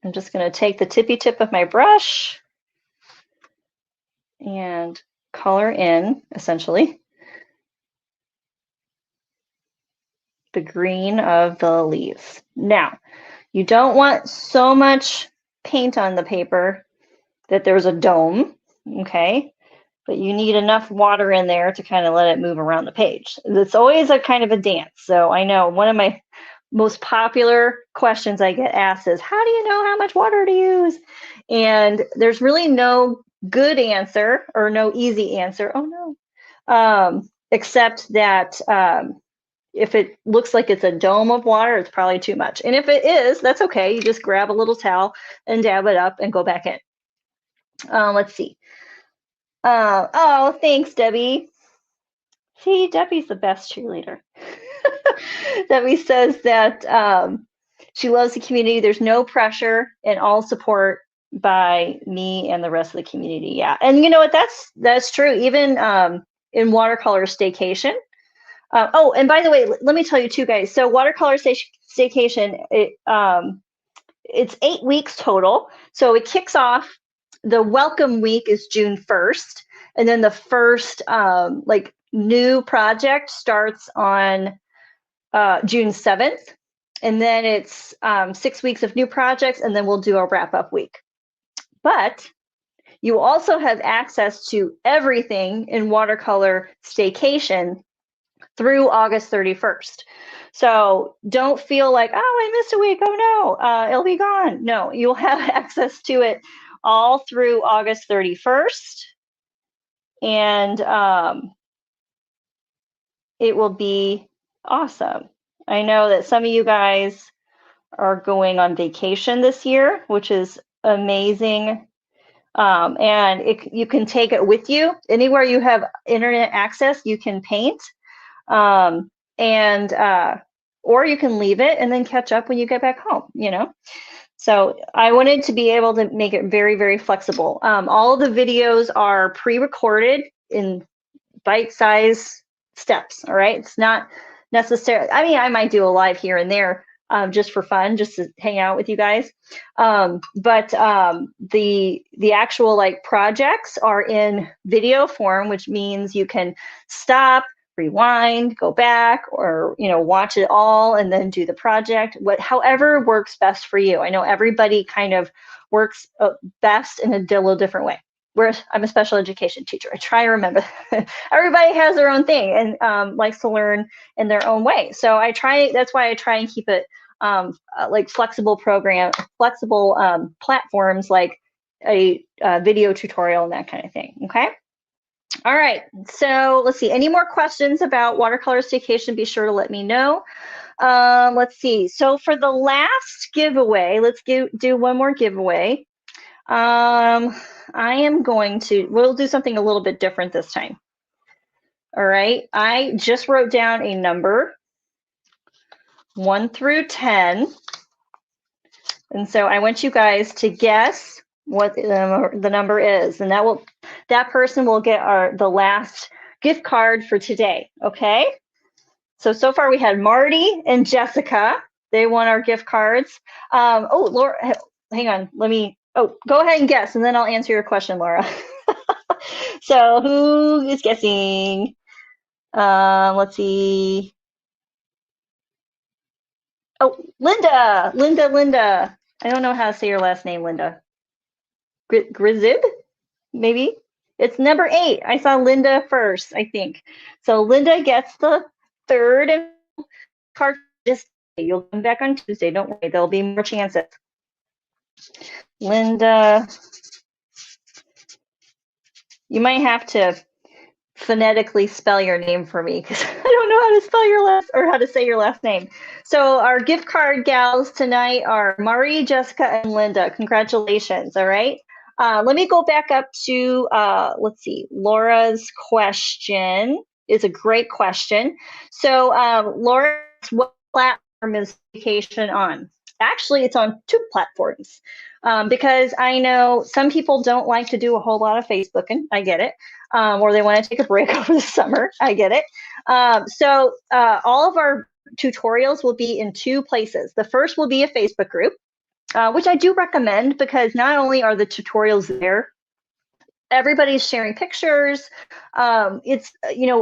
A: I'm just going to take the tippy tip of my brush and color in, essentially, the green of the leaves. Now, you don't want so much paint on the paper that there's a dome, okay? But you need enough water in there to kind of let it move around the page. It's always a kind of a dance. So I know one of my most popular questions I get asked is, how do you know how much water to use? And there's really no good answer or no easy answer. Oh no. Except that if it looks like it's a dome of water, it's probably too much. And if it is, that's okay. You just grab a little towel and dab it up and go back in. Let's see. Oh, thanks, Debbie. See, Debbie's the best cheerleader. Debbie says that she loves the community. There's no pressure and all support by me and the rest of the community. Yeah, and you know what? That's true. Even in Watercolor Staycation. Oh, and by the way, let me tell you too, guys. So Watercolor Staycation, it's 8 weeks total. So it kicks off. The welcome week is June 1st, and then the first like new project starts on June 7th, and then it's 6 weeks of new projects, and then we'll do a wrap-up week. But you also have access to everything in Watercolor Staycation through August 31st. So don't feel like, oh, I missed a week. Oh no, it'll be gone. No, you'll have access to it all through August 31st. And it will be awesome. I know that some of you guys are going on vacation this year, which is amazing. And you can take it with you. Anywhere you have internet access, you can paint. Or you can leave it and then catch up when you get back home, you know? So I wanted to be able to make it very, very flexible. All of the videos are pre-recorded in bite-sized steps, all right? It's not necessarily, I mean, I might do a live here and there just for fun, just to hang out with you guys. But the actual like projects are in video form, which means you can stop, rewind, go back, or watch it all and then do the project. However works best for you. I know everybody kind of works best in a little different way. Whereas I'm a special education teacher, I try to remember everybody has their own thing and likes to learn in their own way. So that's why I try and keep it like flexible platforms like a video tutorial and that kind of thing. Okay. All right, so let's see. Any more questions about Watercolor Staycation? Be sure to let me know. Let's see. So for the last giveaway, let's do one more giveaway. We'll do something a little bit different this time. All right, I just wrote down a number, 1 through 10. And so I want you guys to guess what the number is, and that person will get the last gift card for today. Okay, so far we had Marty and Jessica. They won our gift cards. Oh, Laura, hang on, go ahead and guess, and then I'll answer your question, Laura. So who is guessing? Let's see. Oh, Linda. I don't know how to say your last name, Linda. Grizib, maybe? It's number 8. I saw Linda first, I think. So Linda gets the third card. You'll come back on Tuesday. Don't worry, there'll be more chances. Linda, you might have to phonetically spell your name for me because I don't know how to spell your last or how to say your last name. So our gift card gals tonight are Marie, Jessica, and Linda. Congratulations. All right. Let me go back up to, let's see, Laura's question is a great question. So Laura, what platform is Vacation on? Actually, it's on 2 platforms because I know some people don't like to do a whole lot of Facebooking. I get it. Or they want to take a break over the summer. I get it. So all of our tutorials will be in 2 places. The first will be a Facebook group, which I do recommend because not only are the tutorials there, everybody's sharing pictures. It's,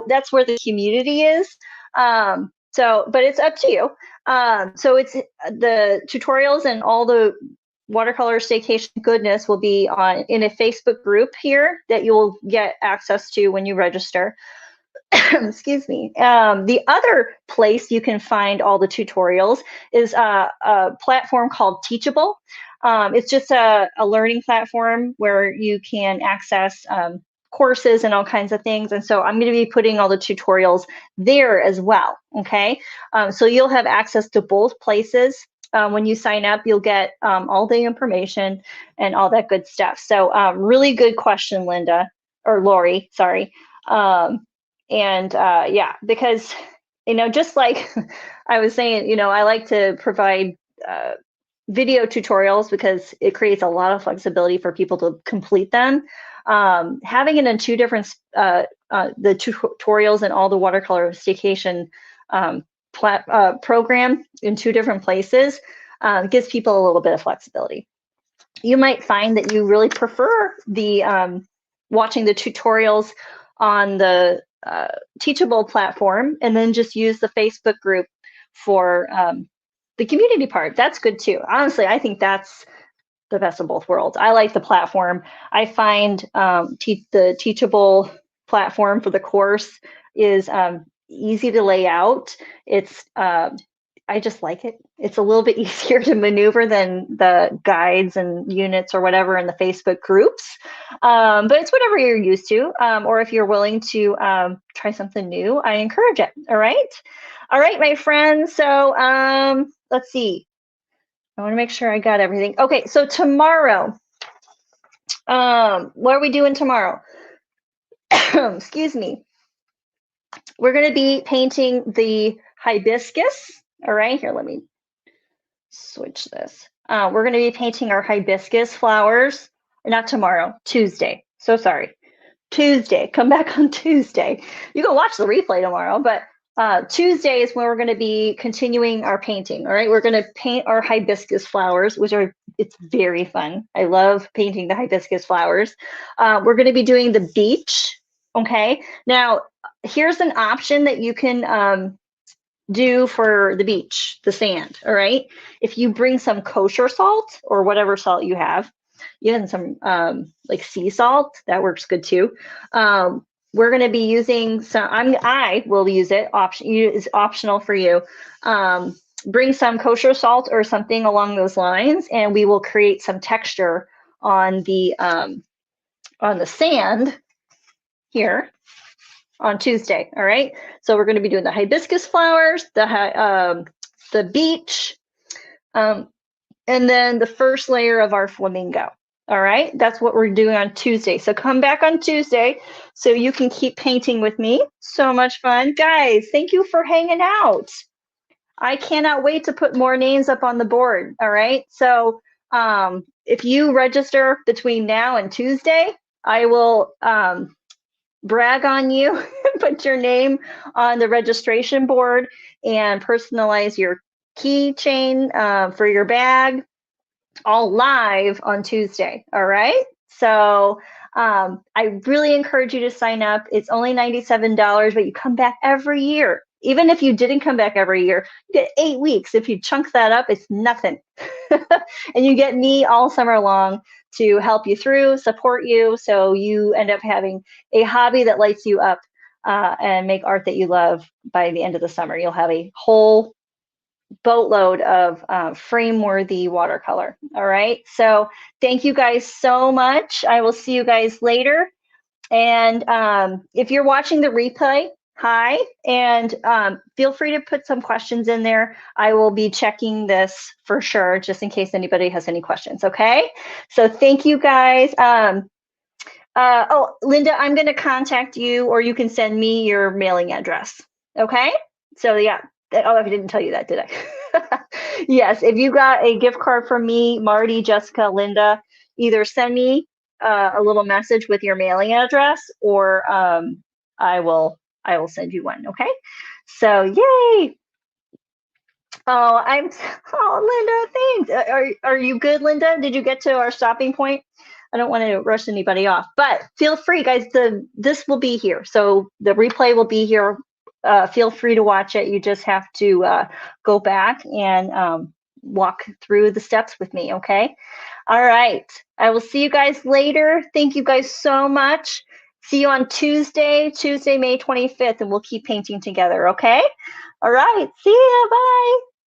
A: that's where the community is. But it's up to you. So it's the tutorials and all the Watercolor Staycation goodness will be in a Facebook group here that you will get access to when you register. Excuse me. The other place you can find all the tutorials is a platform called Teachable. It's just a learning platform where you can access courses and all kinds of things. And so I'm going to be putting all the tutorials there as well. Okay. So you'll have access to both places. When you sign up, you'll get all the information and all that good stuff. So really good question, Linda, or Lori, sorry. Yeah, because, just like I was saying, I like to provide video tutorials because it creates a lot of flexibility for people to complete them. Having it in 2 different, the tutorials and all the Watercolor Staycation program in 2 different places gives people a little bit of flexibility. You might find that you really prefer the watching the tutorials on the Teachable platform and then just use the Facebook group for the community part. That's good too. Honestly, I think that's the best of both worlds. I like the platform. I find the Teachable platform for the course is easy to lay out. It's I just like it. It's a little bit easier to maneuver than the guides and units or whatever in the Facebook groups. But it's whatever you're used to. Or if you're willing to try something new, I encourage it. All right. All right, my friends. So let's see. I want to make sure I got everything. Okay, so tomorrow, what are we doing tomorrow? Excuse me. We're going to be painting the hibiscus. All right, here, let me switch this. We're going to be painting our hibiscus flowers. Not tomorrow, Tuesday. So sorry. Tuesday. Come back on Tuesday. You can watch the replay tomorrow, but Tuesday is when we're going to be continuing our painting. All right, we're going to paint our hibiscus flowers, it's very fun. I love painting the hibiscus flowers. We're going to be doing the beach. Okay, now here's an option that you can do for the beach, the sand. All right, if you bring some kosher salt or whatever salt you have, even some like sea salt, that works good too. We're going to be using some, I will use it, is optional for you. Bring some kosher salt or something along those lines, and we will create some texture on the sand here on Tuesday. All right. So we're going to be doing the hibiscus flowers, the beach, and then the first layer of our flamingo. All right, that's what we're doing on Tuesday. So come back on Tuesday so you can keep painting with me. So much fun. Guys, thank you for hanging out. I cannot wait to put more names up on the board. All right, so if you register between now and Tuesday, I will brag on you, put your name on the registration board and personalize your keychain for your bag, all live on Tuesday. All right. So I really encourage you to sign up. It's only $97, but you come back every year. Even if you didn't come back every year, you get 8 weeks. If you chunk that up, it's nothing. And you get me all summer long to help you through, support you. So you end up having a hobby that lights you up and make art that you love by the end of the summer. You'll have a whole boatload of frame-worthy watercolor. All right. So thank you guys so much. I will see you guys later. And if you're watching the replay, hi, and feel free to put some questions in there. I will be checking this for sure, just in case anybody has any questions, okay? So thank you guys. Oh, Linda, I'm gonna contact you, or you can send me your mailing address, okay? So yeah, oh, I didn't tell you that, did I? Yes, if you got a gift card from me, Marty, Jessica, Linda, either send me a little message with your mailing address, or I will send you one. Okay. So yay! Oh, oh, Linda, thanks. Are you good, Linda? Did you get to our stopping point? I don't want to rush anybody off, but feel free, guys. This will be here, so the replay will be here. Feel free to watch it. You just have to go back and walk through the steps with me. Okay. All right. I will see you guys later. Thank you guys so much. See you on Tuesday, May 25th, and we'll keep painting together. Okay. All right. See ya. Bye.